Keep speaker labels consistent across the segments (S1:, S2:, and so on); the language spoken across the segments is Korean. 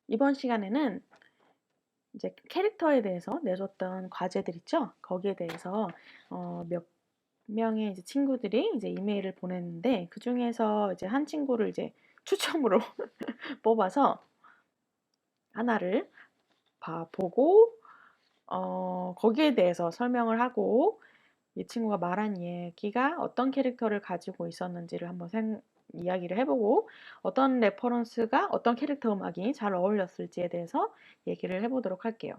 S1: 이번 시간에는 이제 캐릭터에 대해서 내줬던 과제들 있죠? 거기에 대해서 몇 명의 이제 친구들이 이제 이메일을 보냈는데 그중에서 이제 한 친구를 이제 추첨으로 뽑아서 하나를 보고 거기에 대해서 설명을 하고 이 친구가 말한 얘기가 어떤 캐릭터를 가지고 있었는지를 한번 이야기를 해보고 어떤 레퍼런스가 어떤 캐릭터 음악이 잘 어울렸을지에 대해서 얘기를 해보도록 할게요.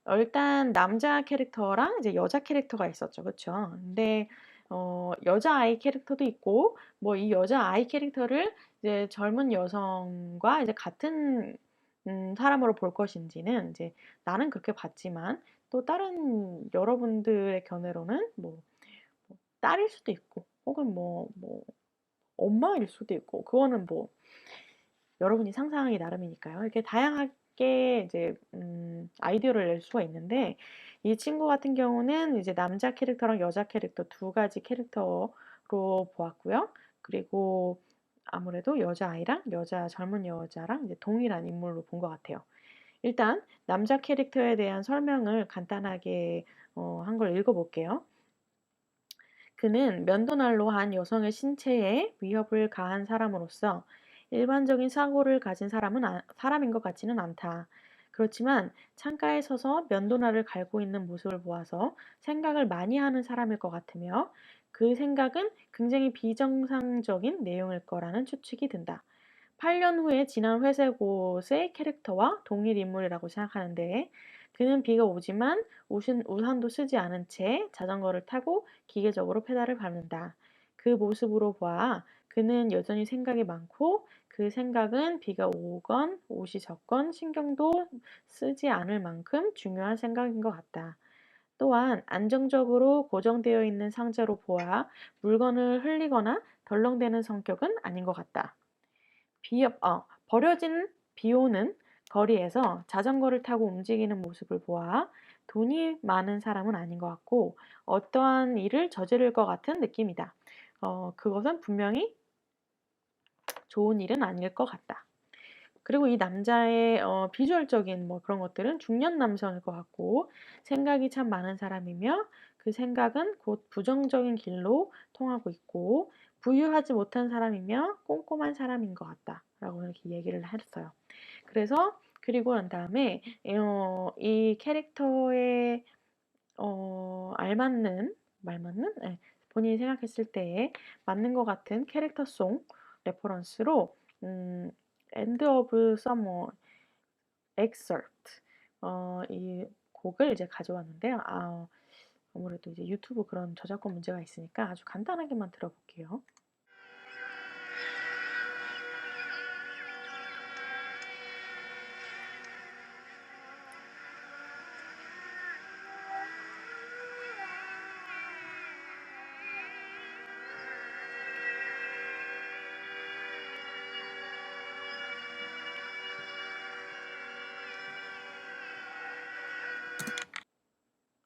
S1: 일단 남자 캐릭터랑 이제 여자 캐릭터가 있었죠. 그쵸? 근데 여자 아이 캐릭터도 있고 뭐 이 여자 아이 캐릭터를 이제 젊은 여성과 이제 같은 사람으로 볼 것인지는 이제 나는 그렇게 봤지만 또 다른 여러분들의 견해로는 뭐 딸일 수도 있고 혹은 뭐 엄마일 수도 있고 그거는 뭐 여러분이 상상하기 나름이니까요. 이렇게 다양하게 이제 아이디어를 낼 수가 있는데 이 친구 같은 경우는 이제 남자 캐릭터랑 여자 캐릭터 두 가지 캐릭터로 보았고요. 그리고 아무래도 여자아이랑 젊은 여자랑 이제 동일한 인물로 본 것 같아요. 일단 남자 캐릭터에 대한 설명을 간단하게 한 걸 읽어볼게요. 그는 면도날로 한 여성의 신체에 위협을 가한 사람으로서 일반적인 사고를 가진 사람인 것 같지는 않다. 그렇지만 창가에 서서 면도날을 갈고 있는 모습을 보아서 생각을 많이 하는 사람일 것 같으며 그 생각은 굉장히 비정상적인 내용일 거라는 추측이 든다. 8년 후에 지난 회색 옷의 캐릭터와 동일 인물이라고 생각하는데 그는 비가 오지만 우산도 쓰지 않은 채 자전거를 타고 기계적으로 페달을 밟는다. 그 모습으로 봐 그는 여전히 생각이 많고 그 생각은 비가 오건 옷이 젖건 신경도 쓰지 않을 만큼 중요한 생각인 것 같다. 또한 안정적으로 고정되어 있는 상자로 보아 물건을 흘리거나 덜렁대는 성격은 아닌 것 같다. 버려진 비 오는 거리에서 자전거를 타고 움직이는 모습을 보아 돈이 많은 사람은 아닌 것 같고 어떠한 일을 저지를 것 같은 느낌이다. 그것은 분명히 좋은 일은 아닐 것 같다. 그리고 이 남자의 비주얼적인 뭐 그런 것들은 중년 남성일 것 같고 생각이 참 많은 사람이며 그 생각은 곧 부정적인 길로 통하고 있고 부유하지 못한 사람이며 꼼꼼한 사람인 것 같다라고 이렇게 얘기를 했어요. 그래서 그리고 난 다음에 이 캐릭터에 알맞는 말맞는 네, 본인이 생각했을 때에 맞는 것 같은 캐릭터송 레퍼런스로 End of Summer Excerpt 이 곡을 이제 가져왔는데요. 아무래도 이제 유튜브 그런 저작권 문제가 있으니까 아주 간단하게만 들어볼게요.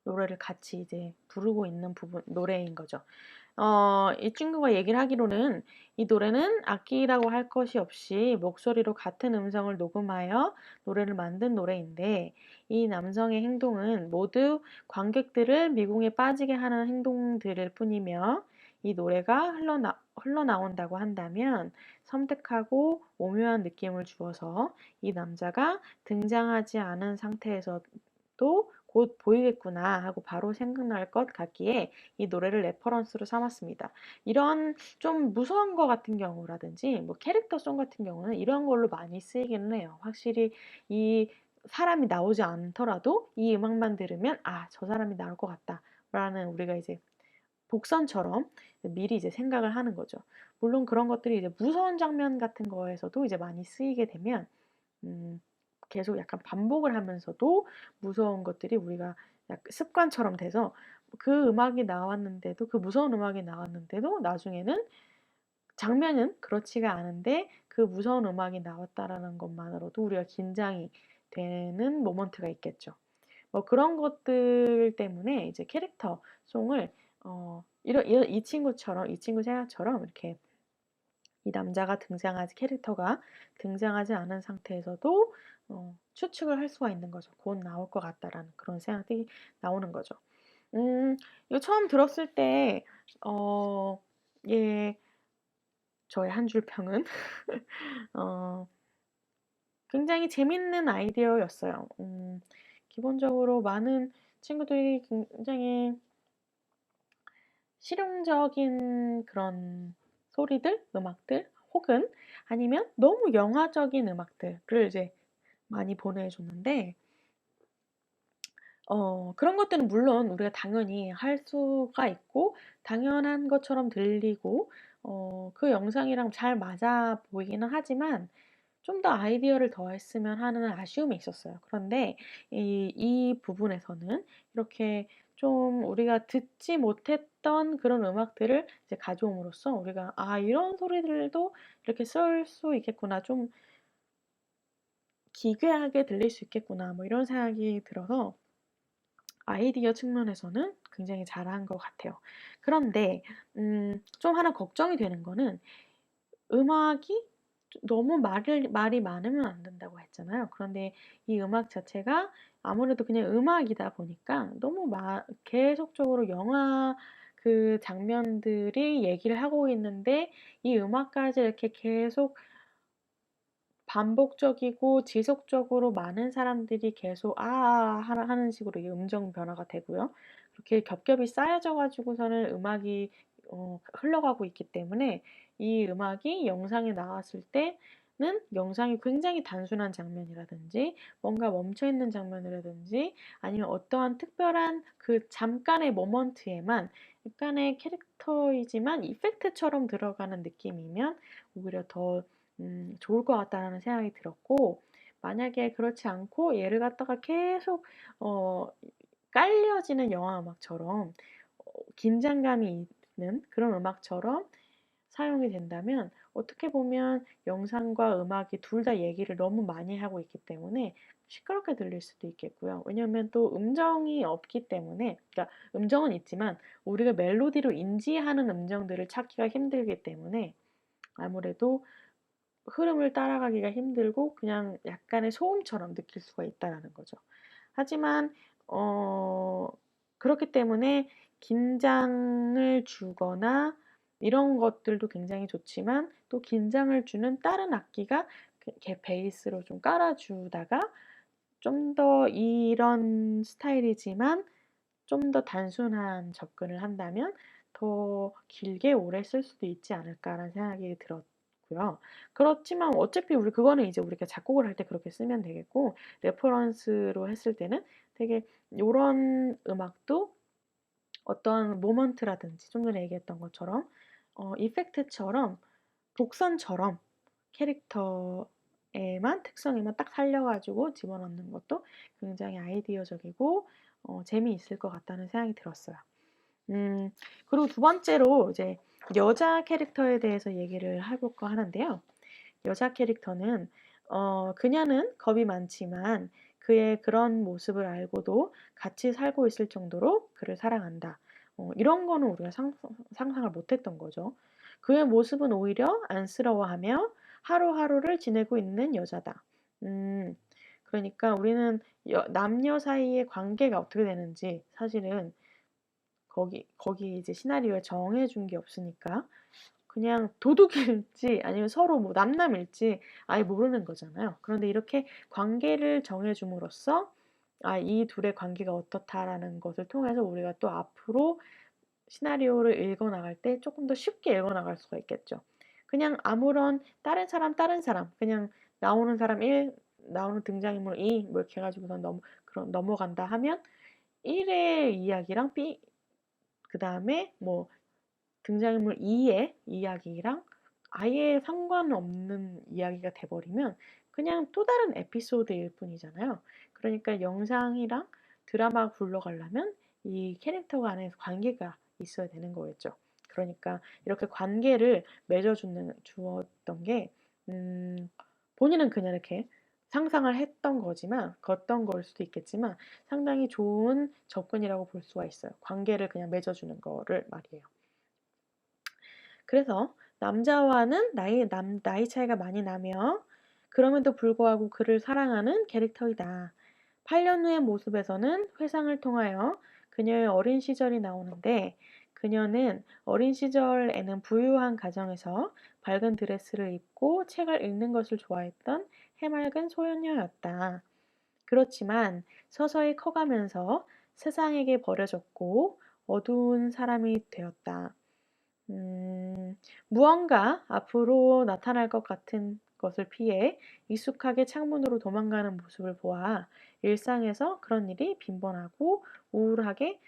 S1: 노래를 같이 이제 부르고 있는 부분 노래인 거죠. 이 친구가 얘기를 하기로는 이 노래는 악기라고 할 것이 없이 목소리로 같은 음성을 녹음하여 노래를 만든 노래인데 이 남성의 행동은 모두 관객들을 미궁에 빠지게 하는 행동들일 뿐이며 이 노래가 흘러나온다고 한다면 섬뜩하고 오묘한 느낌을 주어서 이 남자가 등장하지 않은 상태에서도 곧 보이겠구나 하고 바로 생각날 것 같기에 이 노래를 레퍼런스로 삼았습니다. 이런 좀 무서운 거 같은 경우라든지 뭐 캐릭터송 같은 경우는 이런 걸로 많이 쓰이기는 해요. 확실히 이 사람이 나오지 않더라도 이 음악만 들으면 저 사람이 나올 것 같다 라는 우리가 이제 복선처럼 미리 이제 생각을 하는 거죠. 물론 그런 것들이 이제 무서운 장면 같은 거에서도 이제 많이 쓰이게 되면 음 계속 약간 반복을 하면서도 무서운 것들이 우리가 약간 습관처럼 돼서 그 음악이 나왔는데도 그 무서운 음악이 나왔는데도 나중에는 장면은 그렇지가 않은데 그 무서운 음악이 나왔다라는 것만으로도 우리가 긴장이 되는 모먼트가 있겠죠. 뭐 그런 것들 때문에 이제 캐릭터 송을 이 친구처럼 이 친구 생각처럼 이렇게 이 남자가 캐릭터가 등장하지 않은 상태에서도 추측을 할 수가 있는 거죠. 곧 나올 것 같다라는 그런 생각이 나오는 거죠. 이거 처음 들었을 때, 어, 예, 저의 한 줄 평은, 어, 굉장히 재밌는 아이디어였어요. 기본적으로 많은 친구들이 굉장히 실용적인 그런 소리들, 음악들, 혹은 아니면 너무 영화적인 음악들을 이제 많이 보내줬는데, 그런 것들은 물론 우리가 당연히 할 수가 있고, 당연한 것처럼 들리고, 그 영상이랑 잘 맞아 보이기는 하지만, 좀 더 아이디어를 더했으면 하는 아쉬움이 있었어요. 그런데 이 부분에서는 이렇게 좀 우리가 듣지 못했던 그런 음악들을 이제 가져옴으로써 우리가 아, 이런 소리들도 이렇게 쓸 수 있겠구나. 좀 기괴하게 들릴 수 있겠구나. 뭐 이런 생각이 들어서 아이디어 측면에서는 굉장히 잘한 것 같아요. 그런데 좀 하나 걱정이 되는 거는 음악이 너무 말이 많으면 안 된다고 했잖아요. 그런데 이 음악 자체가 아무래도 그냥 음악이다 보니까 너무 계속적으로 영화 그 장면들이 얘기를 하고 있는데 이 음악까지 이렇게 계속 반복적이고 지속적으로 많은 사람들이 계속 하는 식으로 이 음정 변화가 되고요. 그렇게 겹겹이 쌓여져 가지고서는 음악이 흘러가고 있기 때문에 이 음악이 영상에 나왔을 때는 영상이 굉장히 단순한 장면이라든지 뭔가 멈춰 있는 장면이라든지 아니면 어떠한 특별한 그 잠깐의 모먼트에만 약간의 캐릭터이지만 이펙트처럼 들어가는 느낌이면 오히려 더 좋을 것 같다라는 생각이 들었고, 만약에 그렇지 않고 얘를 갖다가 계속 어, 깔려지는 영화 음악처럼 긴장감이 있는 그런 음악처럼 사용이 된다면 어떻게 보면 영상과 음악이 둘 다 얘기를 너무 많이 하고 있기 때문에 시끄럽게 들릴 수도 있겠고요. 왜냐하면 또 음정이 없기 때문에, 그러니까 음정은 있지만 우리가 멜로디로 인지하는 음정들을 찾기가 힘들기 때문에 아무래도 흐름을 따라가기가 힘들고 그냥 약간의 소음처럼 느낄 수가 있다라는 거죠. 하지만 그렇기 때문에 긴장을 주거나 이런 것들도 굉장히 좋지만 또 긴장을 주는 다른 악기가 이렇게 베이스로 좀 깔아주다가 좀 더 이런 스타일이지만 좀 더 단순한 접근을 한다면 더 길게 오래 쓸 수도 있지 않을까라는 생각이 들었고요. 그렇지만 어차피 그거는 이제 우리가 작곡을 할 때 그렇게 쓰면 되겠고, 레퍼런스로 했을 때는 되게 요런 음악도 어떤 모먼트라든지 좀 전에 얘기했던 것처럼 이펙트처럼 곡선처럼 캐릭터에만 특성에만 딱 살려가지고 집어넣는 것도 굉장히 아이디어적이고 재미있을 것 같다는 생각이 들었어요. 그리고 두 번째로 이제 여자 캐릭터에 대해서 얘기를 해볼까 하는데요. 여자 캐릭터는 그녀는 겁이 많지만 그의 그런 모습을 알고도 같이 살고 있을 정도로 그를 사랑한다. 이런 거는 우리가 상상을 못했던 거죠. 그의 모습은 오히려 안쓰러워하며 하루하루를 지내고 있는 여자다. 음, 그러니까 우리는 남녀 사이의 관계가 어떻게 되는지 사실은 거기 이제 시나리오에 정해준 게 없으니까 그냥 도둑일지 아니면 서로 뭐 남남일지 아예 모르는 거잖아요. 그런데 이렇게 관계를 정해줌으로써 이 둘의 관계가 어떻다라는 것을 통해서 우리가 또 앞으로 시나리오를 읽어 나갈 때 조금 더 쉽게 읽어 나갈 수가 있겠죠. 그냥 아무런 다른 사람, 그냥 나오는 사람 1, 나오는 등장인물 2, 뭐 이렇게 해가지고서 넘어간다 하면 1의 이야기랑 그 다음에 뭐 등장인물 2의 이야기랑 아예 상관없는 이야기가 돼버리면 그냥 또 다른 에피소드일 뿐이잖아요. 그러니까 영상이랑 드라마가 굴러가려면 이 캐릭터 간의 관계가 있어야 되는 거겠죠. 그러니까 이렇게 관계를 주었던 게 본인은 그냥 이렇게 상상을 했던 거지만 걷던 걸 수도 있겠지만 상당히 좋은 접근이라고 볼 수가 있어요. 관계를 그냥 맺어주는 거를 말이에요. 그래서 남자와는 나이 차이가 많이 나며 그럼에도 불구하고 그를 사랑하는 캐릭터이다. 8년 후의 모습에서는 회상을 통하여 그녀의 어린 시절이 나오는데 그녀는 어린 시절에는 부유한 가정에서 밝은 드레스를 입고 책을 읽는 것을 좋아했던 해맑은 소녀였다. 그렇지만 서서히 커가면서 세상에게 버려졌고 어두운 사람이 되었다. 음, 무언가 앞으로 나타날 것 같은 것을 피해 익숙하게 창문으로 도망가는 모습을 보아 일상에서 그런 일이 빈번하고 우울하게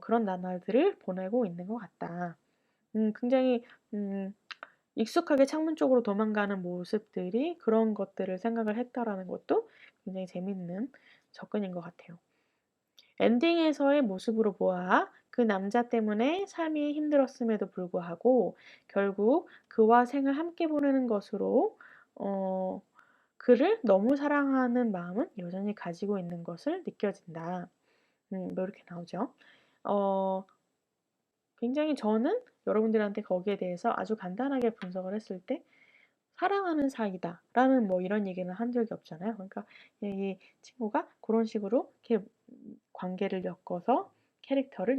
S1: 그런 나날들을 보내고 있는 것 같다. 굉장히 음, 익숙하게 창문 쪽으로 도망가는 모습들이 그런 것들을 생각을 했다라는 것도 굉장히 재밌는 접근인 것 같아요. 엔딩에서의 모습으로 보아 그 남자 때문에 삶이 힘들었음에도 불구하고 결국 그와 생을 함께 보내는 것으로 어, 그를 너무 사랑하는 마음은 여전히 가지고 있는 것을 느껴진다. 뭐 이렇게 나오죠. 어, 굉장히 저는 여러분들한테 거기에 대해서 아주 간단하게 분석을 했을 때 사랑하는 사이다라는 뭐 이런 얘기는 한 적이 없잖아요. 그러니까 이 친구가 그런 식으로 이렇게 관계를 엮어서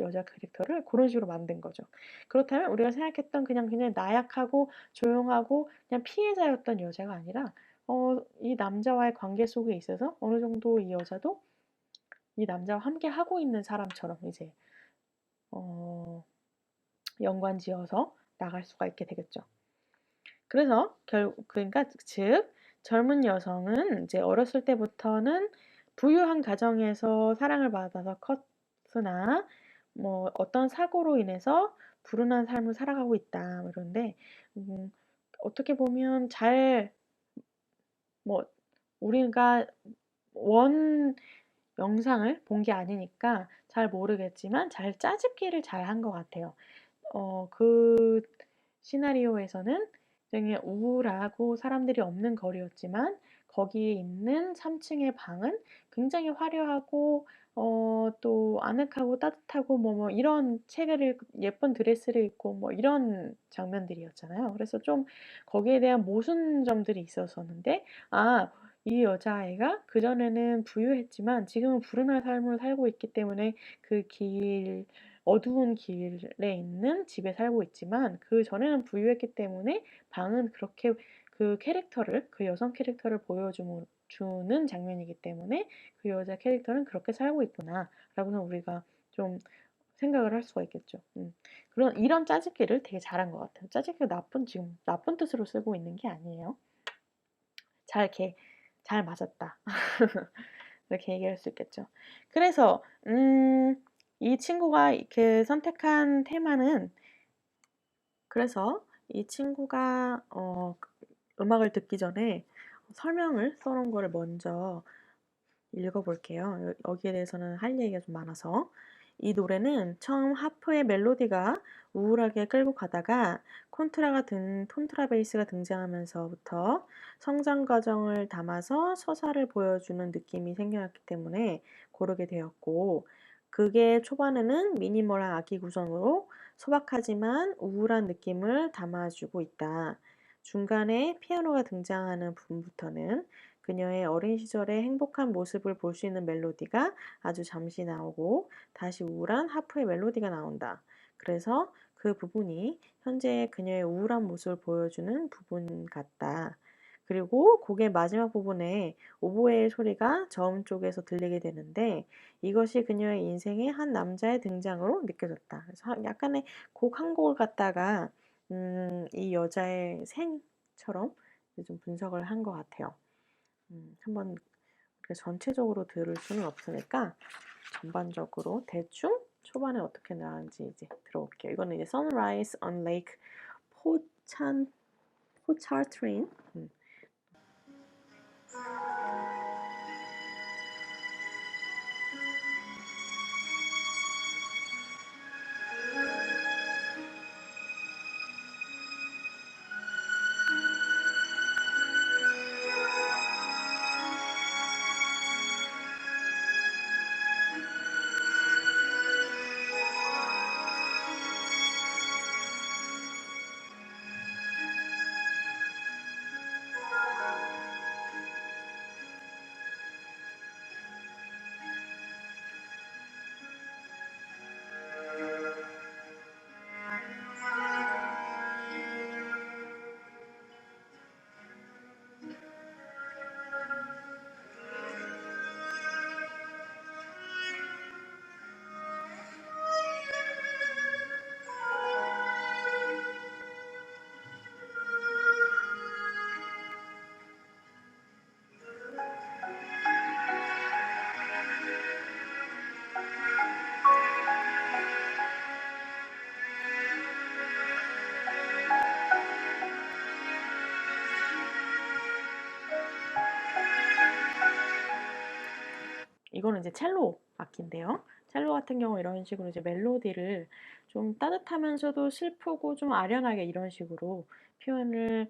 S1: 여자 캐릭터를 그런 식으로 만든 거죠. 그렇다면 우리가 생각했던 그냥 나약하고 조용하고 그냥 피해자였던 여자가 아니라 이 남자와의 관계 속에 있어서 어느 정도 이 여자도 이 남자와 함께 하고 있는 사람처럼 이제 어, 연관지어서 나갈 수가 있게 되겠죠. 그래서 그러니까 즉 젊은 여성은 이제 어렸을 때부터는 부유한 가정에서 사랑을 받아서 컸으나 뭐 어떤 사고로 인해서 불운한 삶을 살아가고 있다. 뭐 이런데 음, 어떻게 보면 뭐 우리가 원 영상을 본 게 아니니까 잘 모르겠지만 잘 짜집기를 잘 한 것 같아요. 그 시나리오에서는 굉장히 우울하고 사람들이 없는 거리였지만 거기에 있는 3층의 방은 굉장히 화려하고 또 아늑하고 따뜻하고 뭐 이런 책을 읽고 예쁜 드레스를 입고 뭐 이런 장면들이었잖아요. 그래서 좀 거기에 대한 모순점들이 있었었는데 이 여자아이가 그전에는 부유했지만 지금은 불운한 삶을 살고 있기 때문에 어두운 길에 있는 집에 살고 있지만 그전에는 부유했기 때문에 방은 그렇게 그 여성 캐릭터를 주는 장면이기 때문에 그 여자 캐릭터는 그렇게 살고 있구나라고는 우리가 좀 생각을 할 수가 있겠죠. 이런 짜집기를 되게 잘한 것 같아요. 짜집기가 지금 나쁜 뜻으로 쓰고 있는 게 아니에요. 이렇게 잘 맞았다. 이렇게 얘기할 수 있겠죠. 그래서 이 친구가 이렇게 선택한 테마는 그래서 이 친구가 음악을 듣기 전에 설명을 써놓은 거를 먼저 읽어볼게요. 여기에 대해서는 할 얘기가 좀 많아서. 이 노래는 처음 하프의 멜로디가 우울하게 끌고 가다가 콘트라 베이스가 등장하면서부터 성장 과정을 담아서 서사를 보여주는 느낌이 생겨났기 때문에 고르게 되었고, 그게 초반에는 미니멀한 악기 구성으로 소박하지만 우울한 느낌을 담아주고 있다. 중간에 피아노가 등장하는 부분부터는 그녀의 어린 시절의 행복한 모습을 볼 수 있는 멜로디가 아주 잠시 나오고 다시 우울한 하프의 멜로디가 나온다. 그래서 그 부분이 현재의 그녀의 우울한 모습을 보여주는 부분 같다. 그리고 곡의 마지막 부분에 오보에의 소리가 저음 쪽에서 들리게 되는데 이것이 그녀의 인생의 한 남자의 등장으로 느껴졌다. 그래서 약간의 곡 한 곡을 갖다가 이 여자의 생처럼 좀 분석을 한 것 같아요. 한번 우리가 전체적으로 들을 수는 없으니까 전반적으로 대충 초반에 어떻게 나가는지 이제 들어볼게요. 이거는 이제 Sunrise on Lake 포차트린. 이거는 이제 첼로 악기인데요. 첼로 같은 경우 이런 식으로 이제 멜로디를 좀 따뜻하면서도 슬프고 좀 아련하게 이런 식으로 표현을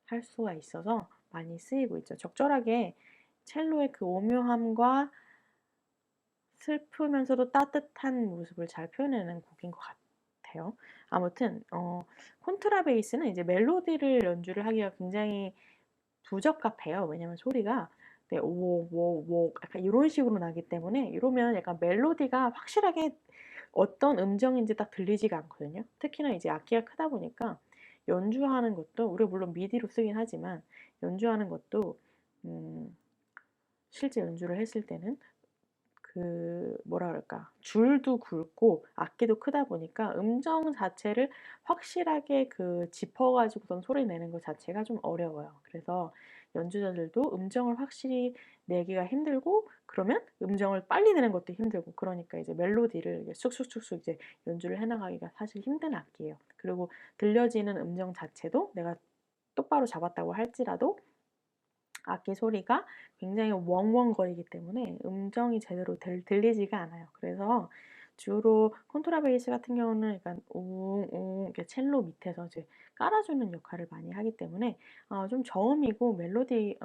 S1: 할 수가 있어서 많이 쓰이고 있죠. 적절하게 첼로의 그 오묘함과 슬프면서도 따뜻한 모습을 잘 표현해내는 곡인 것 같아요. 아무튼 콘트라베이스는 이제 멜로디를 연주를 하기가 굉장히 부적합해요. 왜냐면 소리가 네, 오오오 약간 이런 식으로 나기 때문에 이러면 약간 멜로디가 확실하게 어떤 음정인지 딱 들리지가 않거든요. 특히나 이제 악기가 크다 보니까 연주하는 것도 우리가 물론 미디로 쓰긴 하지만 연주하는 것도 실제 연주를 했을 때는 그 뭐라 그럴까 줄도 굵고 악기도 크다 보니까 음정 자체를 확실하게 그 짚어가지고선 소리 내는 것 자체가 좀 어려워요. 그래서 연주자들도 음정을 확실히 내기가 힘들고 그러면 음정을 빨리 내는 것도 힘들고 그러니까 이제 멜로디를 쑥쑥쑥쑥 이제 연주를 해나가기가 사실 힘든 악기예요. 그리고 들려지는 음정 자체도 내가 똑바로 잡았다고 할지라도 악기 소리가 굉장히 웡웡거리기 때문에 음정이 제대로 들리지가 않아요. 그래서 주로 콘트라베이스 같은 경우는 약간 웅웅 이렇게 첼로 밑에서 이제 깔아주는 역할을 많이 하기 때문에 좀 저음이고 멜로디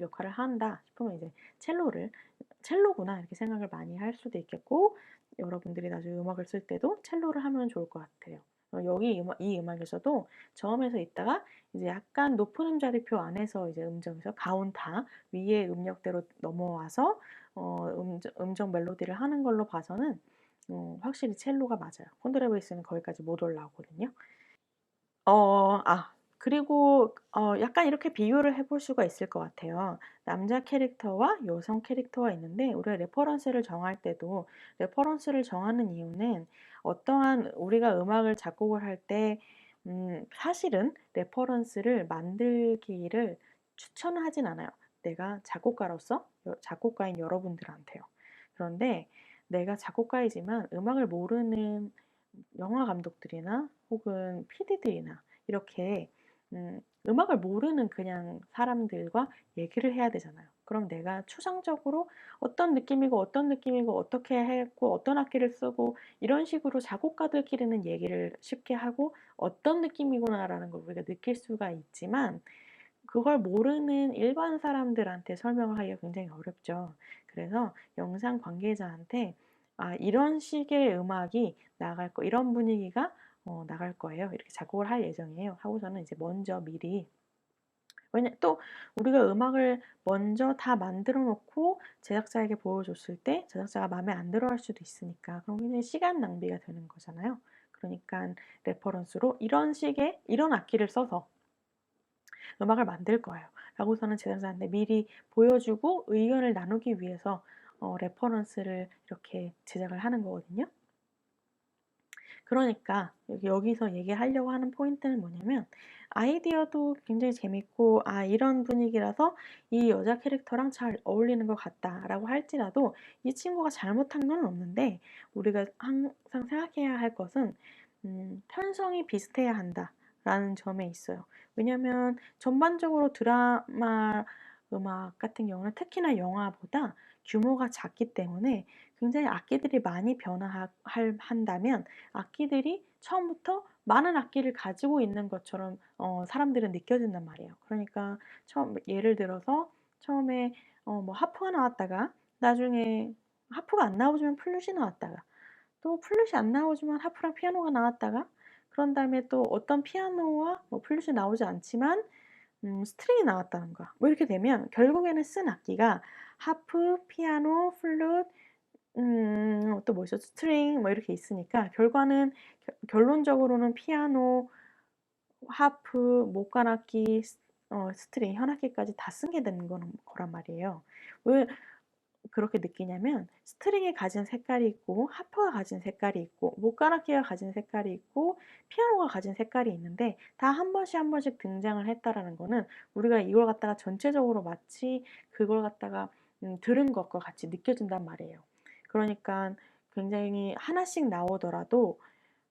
S1: 역할을 한다 싶으면 이제 첼로구나 이렇게 생각을 많이 할 수도 있겠고 여러분들이 나중에 음악을 쓸 때도 첼로를 하면 좋을 것 같아요. 이 음악에서도 저음에서 있다가 이제 약간 높은 음자리표 안에서 이제 음정에서 가온타 위에 음역대로 넘어와서 음정 멜로디를 하는 걸로 봐서는 확실히 첼로가 맞아요. 콘트라베이스는 거기까지 못 올라오거든요. 그리고 약간 이렇게 비교를 해볼 수가 있을 것 같아요. 남자 캐릭터와 여성 캐릭터가 있는데 우리가 레퍼런스를 정할 때도 레퍼런스를 정하는 이유는 어떠한 우리가 음악을 작곡을 할 때 사실은 레퍼런스를 만들기를 추천하진 않아요. 내가 작곡가로서 작곡가인 여러분들한테요. 그런데 내가 작곡가이지만 음악을 모르는 영화 감독들이나 혹은 PD들이나 이렇게 음악을 모르는 그냥 사람들과 얘기를 해야 되잖아요. 그럼 내가 추상적으로 어떤 느낌이고 어떤 느낌이고 어떻게 했고 어떤 악기를 쓰고 이런 식으로 작곡가들끼리는 얘기를 쉽게 하고 어떤 느낌이구나라는 걸 우리가 느낄 수가 있지만 그걸 모르는 일반 사람들한테 설명을 하기가 굉장히 어렵죠. 그래서 영상 관계자한테 이런 식의 음악이 나갈 거, 이런 분위기가 나갈 거예요. 이렇게 작곡을 할 예정이에요. 하고서는 이제 먼저 미리 또 우리가 음악을 먼저 다 만들어 놓고 제작자에게 보여줬을 때 제작자가 마음에 안 들어 할 수도 있으니까 그럼 굉장히 시간 낭비가 되는 거잖아요. 그러니까 레퍼런스로 이런 악기를 써서 음악을 만들 거예요. 라고서는 제작자한테 미리 보여주고 의견을 나누기 위해서 레퍼런스를 이렇게 제작을 하는 거거든요. 그러니까 여기서 얘기하려고 하는 포인트는 뭐냐면 아이디어도 굉장히 재밌고 이런 분위기라서 이 여자 캐릭터랑 잘 어울리는 것 같다라고 할지라도 이 친구가 잘못한 건 없는데 우리가 항상 생각해야 할 것은 편성이 비슷해야 한다라는 점에 있어요. 왜냐하면 전반적으로 드라마 음악 같은 경우는 특히나 영화보다 규모가 작기 때문에 굉장히 악기들이 많이 한다면 악기들이 처음부터 많은 악기를 가지고 있는 것처럼 사람들은 느껴진단 말이에요. 그러니까 예를 들어서 처음에 뭐 하프가 나왔다가 나중에 하프가 안 나오지만 플룻이 나왔다가 또 플룻이 안 나오지만 하프랑 피아노가 나왔다가 그런 다음에 또 어떤 피아노와 뭐 플룻이 나오지 않지만 스트링이 나왔다는 거야. 뭐 이렇게 되면 결국에는 쓴 악기가 하프, 피아노, 플룻, 또 뭐 있었죠? 스트링 뭐 이렇게 있으니까 결론적으로는 피아노, 하프, 목관악기, 스트링, 현악기까지 다 쓴 게 되는 거란 말이에요. 왜 그렇게 느끼냐면 스트링이 가진 색깔이 있고 하프가 가진 색깔이 있고 목관악기가 가진 색깔이 있고 피아노가 가진 색깔이 있는데 다 한 번씩 한 번씩 등장을 했다라는 거는 우리가 이걸 갖다가 전체적으로 마치 그걸 갖다가 들은 것과 같이 느껴진단 말이에요. 그러니까 굉장히 하나씩 나오더라도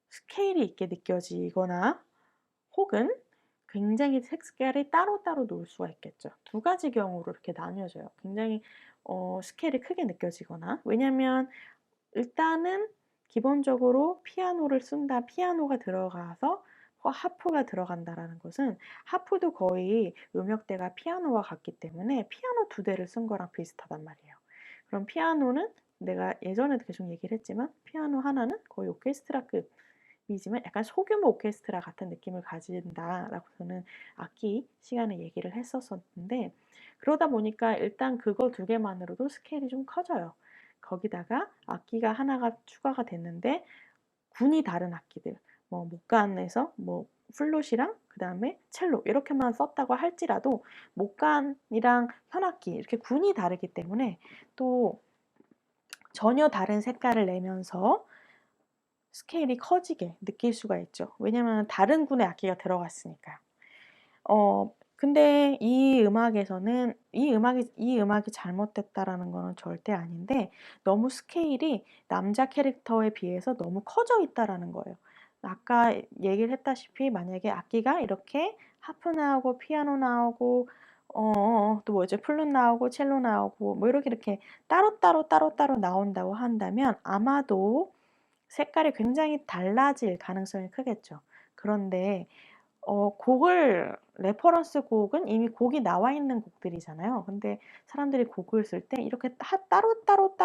S1: 스케일이 있게 느껴지거나 혹은 굉장히 색깔이 따로따로 놓을 수가 있겠죠. 두 가지 경우로 이렇게 나뉘어져요. 굉장히 스케일이 크게 느껴지거나 왜냐면 일단은 기본적으로 피아노를 쓴다, 피아노가 들어가서 하프가 들어간다라는 것은 하프도 거의 음역대가 피아노와 같기 때문에 피아노 두 대를 쓴 거랑 비슷하단 말이에요. 그럼 피아노는 내가 예전에도 계속 얘기를 했지만 피아노 하나는 거의 오케스트라급이지만 약간 소규모 오케스트라 같은 느낌을 가진다라고 저는 악기 시간에 얘기를 했었었는데 그러다 보니까 일단 그거 두 개만으로도 스케일이 좀 커져요. 거기다가 악기가 하나가 추가가 됐는데 군이 다른 악기들 뭐 목간에서 뭐 플룻이랑 그다음에 첼로 이렇게만 썼다고 할지라도 목간이랑 현악기 이렇게 군이 다르기 때문에 또 전혀 다른 색깔을 내면서 스케일이 커지게 느낄 수가 있죠. 왜냐면 다른 군의 악기가 들어갔으니까요. 근데 이 음악이 잘못됐다라는 거는 절대 아닌데 너무 스케일이 남자 캐릭터에 비해서 너무 커져 있다라는 거예요. 아까 얘기를 했다시피 만약에 악기가 이렇게 하프 나오고 피아노 나오고 또 뭐죠? 플룻 나오고 첼로 나오고 뭐 이렇게 따로따로 나온다고 한다면 아마도 색깔이 굉장히 달라질 가능성이 크겠죠. 그런데 레퍼런스 곡은 이미 곡이 나와 있는 곡들이잖아요. 근데 사람들이 곡을 쓸 때 이렇게 따로따로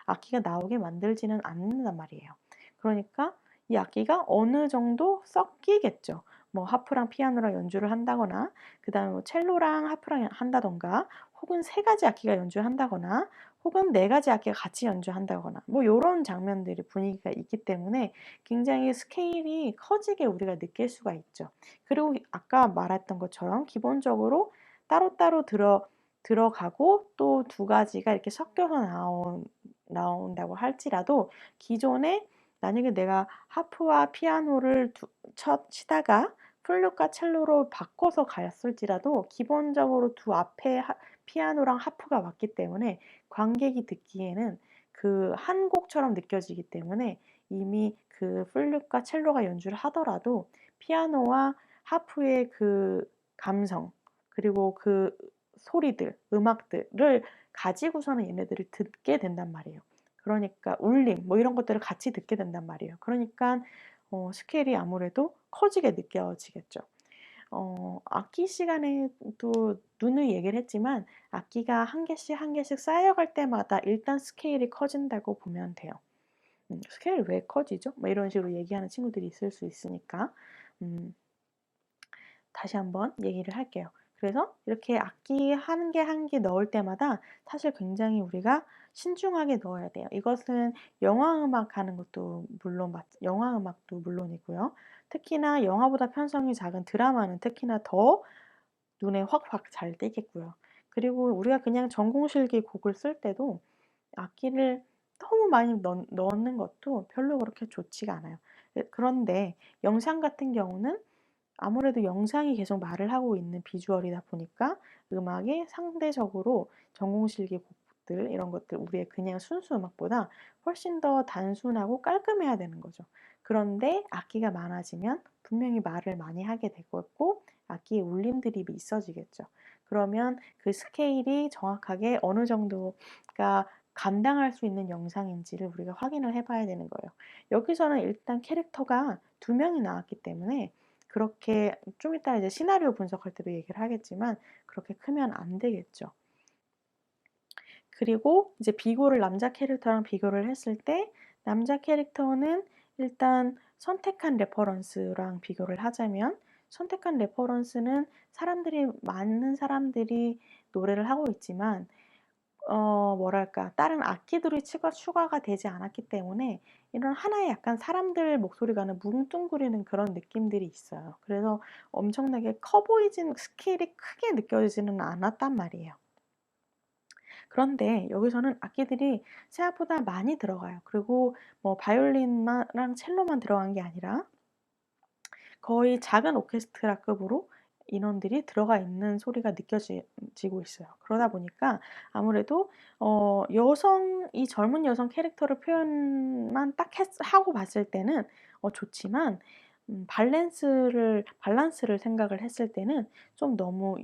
S1: 악기가 나오게 만들지는 않는단 말이에요. 그러니까 이 악기가 어느 정도 섞이겠죠. 뭐 하프랑 피아노랑 연주를 한다거나, 그 다음에 뭐 첼로랑 하프랑 한다던가, 혹은 세 가지 악기가 연주한다거나, 혹은 네 가지 악기가 같이 연주한다거나, 뭐 요런 장면들이 분위기가 있기 때문에 굉장히 스케일이 커지게 우리가 느낄 수가 있죠. 그리고 아까 말했던 것처럼 기본적으로 따로따로 들어가고 또 두 가지가 이렇게 섞여서 나온다고 할지라도 기존에 만약에 내가 하프와 피아노를 치다가 플룻과 첼로로 바꿔서 갔을지라도 기본적으로 두 앞에 피아노랑 하프가 왔기 때문에 관객이 듣기에는 그 한 곡처럼 느껴지기 때문에 이미 그 플룻과 첼로가 연주를 하더라도 피아노와 하프의 그 감성 그리고 그 소리들, 음악들을 가지고서는 얘네들을 듣게 된단 말이에요. 그러니까 울림 뭐 이런 것들을 같이 듣게 된단 말이에요. 그러니까 스케일이 아무래도 커지게 느껴지겠죠. 악기 시간에도 누누이 얘기를 했지만 악기가 한 개씩 한 개씩 쌓여갈 때마다 일단 스케일이 커진다고 보면 돼요. 스케일이 왜 커지죠? 뭐 이런 식으로 얘기하는 친구들이 있을 수 있으니까 다시 한번 얘기를 할게요. 그래서 이렇게 악기 한 개 한 개 넣을 때마다 사실 굉장히 우리가 신중하게 넣어야 돼요. 이것은 영화 음악 하는 것도 물론 영화 음악도 물론이고요. 특히나 영화보다 편성이 작은 드라마는 특히나 더 눈에 확확 잘 띄겠고요. 그리고 우리가 그냥 전공실기 곡을 쓸 때도 악기를 너무 많이 넣는 것도 별로 그렇게 좋지가 않아요. 그런데 영상 같은 경우는 아무래도 영상이 계속 말을 하고 있는 비주얼이다 보니까 음악이 상대적으로 전공실기 곡들 이런 것들 우리의 그냥 순수 음악보다 훨씬 더 단순하고 깔끔해야 되는 거죠. 그런데 악기가 많아지면 분명히 말을 많이 하게 되고 악기의 울림 드립이 있어지겠죠. 그러면 그 스케일이 정확하게 어느 정도가 감당할 수 있는 영상인지를 우리가 확인을 해봐야 되는 거예요. 여기서는 일단 캐릭터가 두 명이 나왔기 때문에 그렇게 좀 이따 이제 시나리오 분석할 때도 얘기를 하겠지만 그렇게 크면 안 되겠죠. 그리고 이제 남자 캐릭터랑 비교를 했을 때 남자 캐릭터는 일단 선택한 레퍼런스랑 비교를 하자면 선택한 레퍼런스는 많은 사람들이 노래를 하고 있지만 뭐랄까 다른 악기들이 추가가 되지 않았기 때문에 이런 하나의 약간 사람들 목소리가는 뭉뚱그리는 그런 느낌들이 있어요. 그래서 엄청나게 커 보이진 스케일이 크게 느껴지지는 않았단 말이에요. 그런데 여기서는 악기들이 생각보다 많이 들어가요. 그리고 뭐 바이올린랑 첼로만 들어간 게 아니라 거의 작은 오케스트라급으로 인원들이 들어가 있는 소리가 느껴지고 있어요. 그러다 보니까 아무래도 이 젊은 여성 캐릭터를 표현만 딱 하고 봤을 때는 좋지만 밸런스를 생각을 했을 때는 좀 너무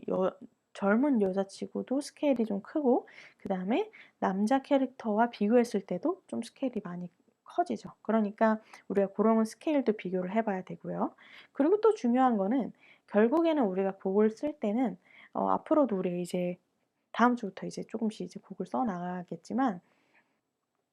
S1: 젊은 여자치고도 스케일이 좀 크고, 그다음에 남자 캐릭터와 비교했을 때도 좀 스케일이 많이 커지죠. 그러니까 우리가 그런 스케일도 비교를 해 봐야 되고요. 그리고 또 중요한 거는, 결국에는 우리가 곡을 쓸 때는 앞으로도 우리 이제 다음 주부터 이제 조금씩 이제 곡을 써 나가겠지만,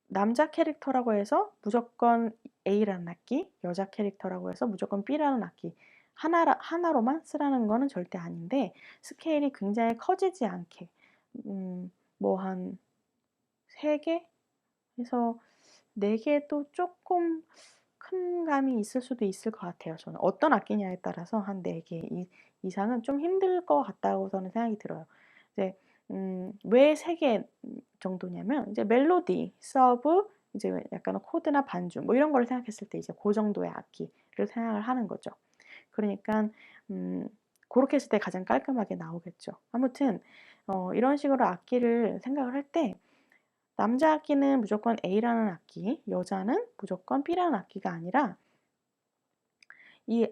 S1: 남자 캐릭터라고 해서 무조건 A라는 악기, 여자 캐릭터라고 해서 무조건 B라는 악기 하나로만 쓰라는 거는 절대 아닌데, 스케일이 굉장히 커지지 않게 뭐 한 3개에서 4개도 조금 큰 감이 있을 수도 있을 것 같아요. 저는 어떤 악기냐에 따라서 한 4개 이상은 좀 힘들 것 같다고 저는 생각이 들어요. 이제 왜 3개 정도냐면, 이제 멜로디, 서브, 이제 약간 코드나 반주 뭐 이런 걸 생각했을 때 이제 그 정도의 악기를 생각을 하는 거죠. 그러니까 고렇게 했을 때 가장 깔끔하게 나오겠죠. 아무튼 이런 식으로 악기를 생각을 할 때, 남자 악기는 무조건 A라는 악기, 여자는 무조건 B라는 악기가 아니라, 이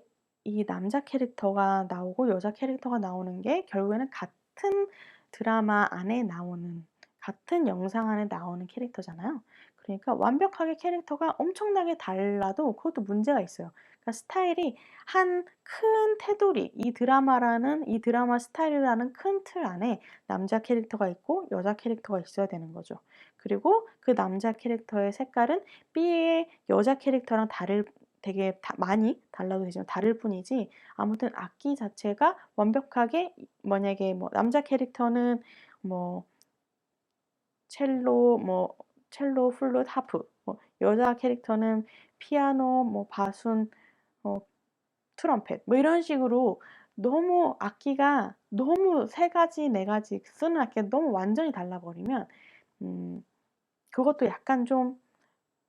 S1: 이 남자 캐릭터가 나오고 여자 캐릭터가 나오는 게 결국에는 같은 드라마 안에 나오는, 같은 영상 안에 나오는 캐릭터잖아요. 그러니까 완벽하게 캐릭터가 엄청나게 달라도 그것도 문제가 있어요. 그러니까 스타일이 한 큰 테두리, 이 드라마 스타일이라는 큰 틀 안에 남자 캐릭터가 있고 여자 캐릭터가 있어야 되는 거죠. 그리고 그 남자 캐릭터의 색깔은 B의 여자 캐릭터랑 되게 많이 달라도 되지만 다를 뿐이지, 아무튼 악기 자체가 완벽하게, 만약에 뭐 남자 캐릭터는 뭐 첼로, 플룻, 하프, 뭐 여자 캐릭터는 피아노, 뭐 바순, 어 트럼펫 뭐 이런 식으로, 너무 악기가 너무 3가지 4가지 쓰는 악기가 너무 완전히 달라 버리면 음 그것도 약간 좀,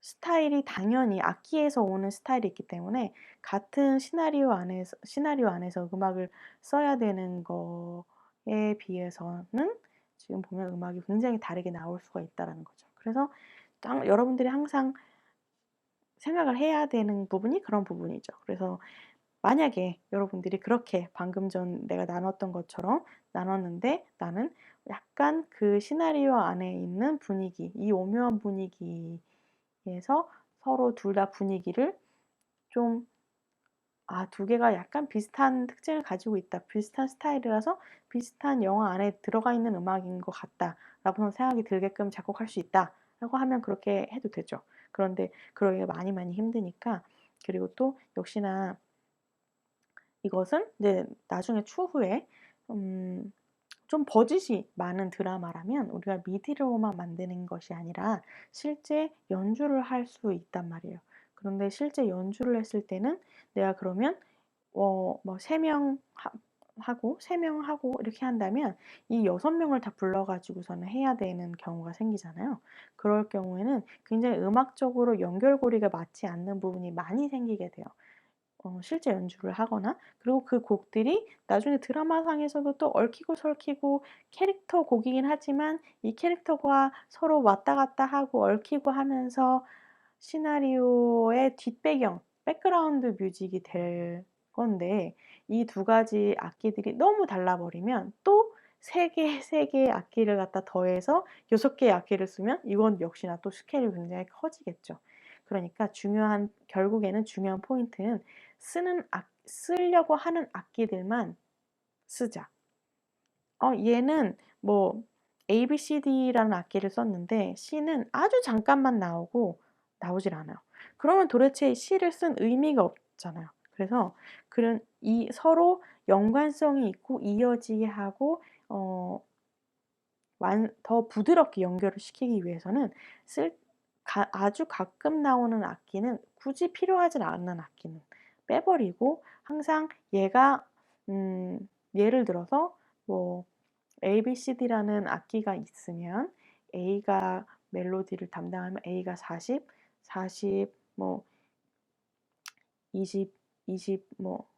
S1: 스타일이 당연히 악기에서 오는 스타일이 있기 때문에 같은 시나리오 안에서 음악을 써야 되는 거에 비해서는 지금 보면 음악이 굉장히 다르게 나올 수가 있다라는 거죠. 그래서 여러분들이 항상 생각을 해야 되는 부분이 그런 부분이죠. 그래서 만약에 여러분들이 그렇게 방금 전 내가 나눴던 것처럼 나눴는데, 나는 약간 그 시나리오 안에 있는 분위기, 이 오묘한 분위기에서 서로 둘 다 분위기를 좀, '두 개가 약간 비슷한 특징을 가지고 있다. 비슷한 스타일이라서 비슷한 영화 안에 들어가 있는 음악인 것 같다.'라고 생각이 들게끔 작곡할 수 있다라고 하면 그렇게 해도 되죠. 그런데 그러기가 많이 힘드니까. 그리고 또 역시나 이것은 이제 나중에 추후에 음 좀 버짓이 많은 드라마라면 우리가 미디로만 만드는 것이 아니라 실제 연주를 할 수 있단 말이에요. 그런데 실제 연주를 했을 때는 내가 그러면 뭐 3명 하고 3명 하고 이렇게 한다면 이 6 명을 다 불러 가지고서는 해야 되는 경우가 생기잖아요. 그럴 경우에는 굉장히 음악적으로 연결고리가 맞지 않는 부분이 많이 생기게 돼요. 실제 연주를 하거나, 그리고 그 곡들이 나중에 드라마상에서도 또 얽히고 설키고, 캐릭터 곡이긴 하지만 이 캐릭터가 서로 왔다 갔다 하고 얽히고 하면서 시나리오의 뒷배경, 백그라운드 뮤직이 될 건데, 이 2가지 악기들이 너무 달라 버리면 또 3개의 악기를 갖다 더해서 6개의 악기를 쓰면 이건 역시나 또 스케일이 굉장히 커지겠죠. 그러니까 결국에는 중요한 포인트는 쓰려고 하는 악기들만 쓰자. 얘는 뭐 ABCD라는 악기를 썼는데 C는 아주 잠깐만 나오질 않아요. 그러면 도대체 C를 쓴 의미가 없잖아요. 그래서 그런 이 서로 연관성이 있고 이어지게 하고 더 부드럽게 연결을 시키기 위해서는 아주 가끔 나오는 악기는, 굳이 필요하지 않는 악기는 빼버리고, 항상 예를 들어서 뭐 ABCD라는 악기가 있으면 A가 멜로디를 담당하면 A가 40, 40, 뭐 20, 20, 뭐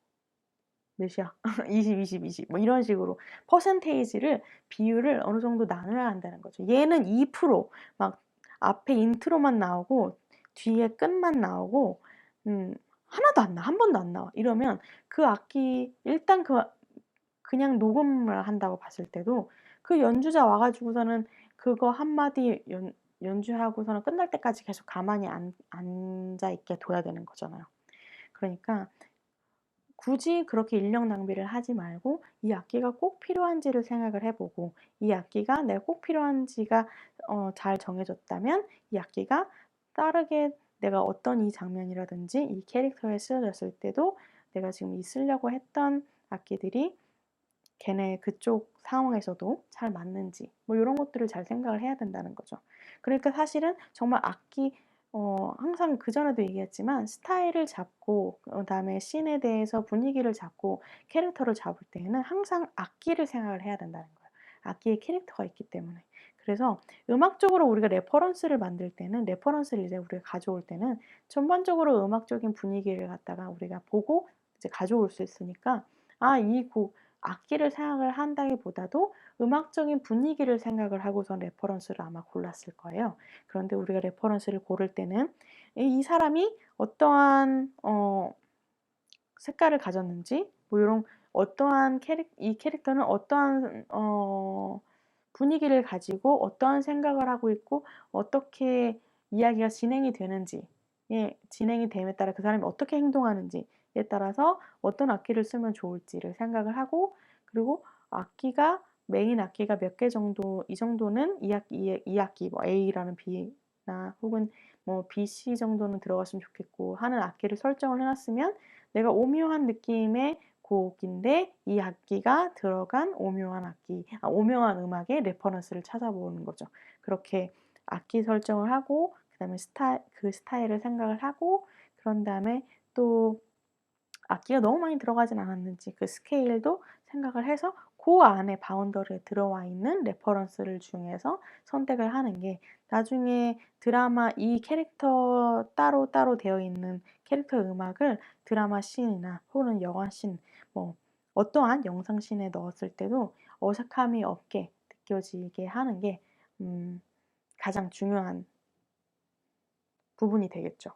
S1: 몇이야? 20, 20, 20 뭐 이런 식으로 퍼센테이지를, 비율을 어느 정도 나눠야 한다는 거죠. 얘는 2%막 앞에 인트로만 나오고 뒤에 끝만 나오고 하나도 안 나와. 한 번도 안 나와. 이러면 그 악기 일단 그냥 녹음을 한다고 봤을 때도 그 연주자 와 가지고서는 그거 한 마디 연주하고서는 끝날 때까지 계속 가만히 앉아 있게 둬야 되는 거잖아요. 그러니까 굳이 그렇게 인력 낭비를 하지 말고 이 악기가 꼭 필요한지를 생각을 해 보고 이 악기가 내가 꼭 필요한지가 잘 정해졌다면 이 악기가 다르게 내가 어떤 이 장면이라든지 이 캐릭터에 쓰여졌을 때도 내가 지금 이 쓰려고 했던 악기들이 걔네 그쪽 상황에서도 잘 맞는지 뭐 요런 것들을 잘 생각을 해야 된다는 거죠. 그러니까 사실은 정말 악기 항상 그전에도 얘기했지만 스타일을 잡고 그다음에 씬에 대해서 분위기를 잡고 캐릭터를 잡을 때에는 항상 악기를 생각을 해야 된다는 거예요. 악기에 캐릭터가 있기 때문에. 그래서 음악적으로 우리가 레퍼런스를 만들 때는 레퍼런스를 이제 우리가 가져올 때는 전반적으로 음악적인 분위기를 갖다가 우리가 보고 이제 가져올 수 있으니까 이 곡 악기를 생각을 한다기보다도 음악적인 분위기를 생각을 하고선 레퍼런스를 아마 골랐을 거예요. 그런데 우리가 레퍼런스를 고를 때는 이 사람이 어떠한 색깔을 가졌는지 뭐 요런 어떠한 이 캐릭터는 어떠한 분위기를 가지고 어떠한 생각을 하고 있고 어떻게 이야기가 진행이 되는지 진행이 됨에 따라 그 사람이 어떻게 행동하는지에 따라서 어떤 악기를 쓰면 좋을지를 생각을 하고 그리고 악기가 메인 악기가 몇 개 정도 이 정도는 이 악기 뭐 A라는 B나 혹은 뭐 B, C 정도는 들어갔으면 좋겠고 하는 악기를 설정을 해 놨으면 내가 오묘한 느낌의 곡인데 이 악기가 들어간 오묘한 음악의 레퍼런스를 찾아보는 거죠. 그렇게 악기 설정을 하고 그다음에 그 스타일을 생각을 하고 그런 다음에 또 악기가 너무 많이 들어가진 않았는지 그 스케일도 생각을 해서 그 안에 바운더리에 들어와 있는 레퍼런스를 중에서 선택을 하는 게 나중에 드라마 이 캐릭터 따로따로 되어 있는 캐릭터 음악을 드라마 씬이나 혹은 영화 씬, 뭐 어떠한 영상 씬에 넣었을 때도 어색함이 없게 느껴지게 하는 게 가장 중요한 부분이 되겠죠.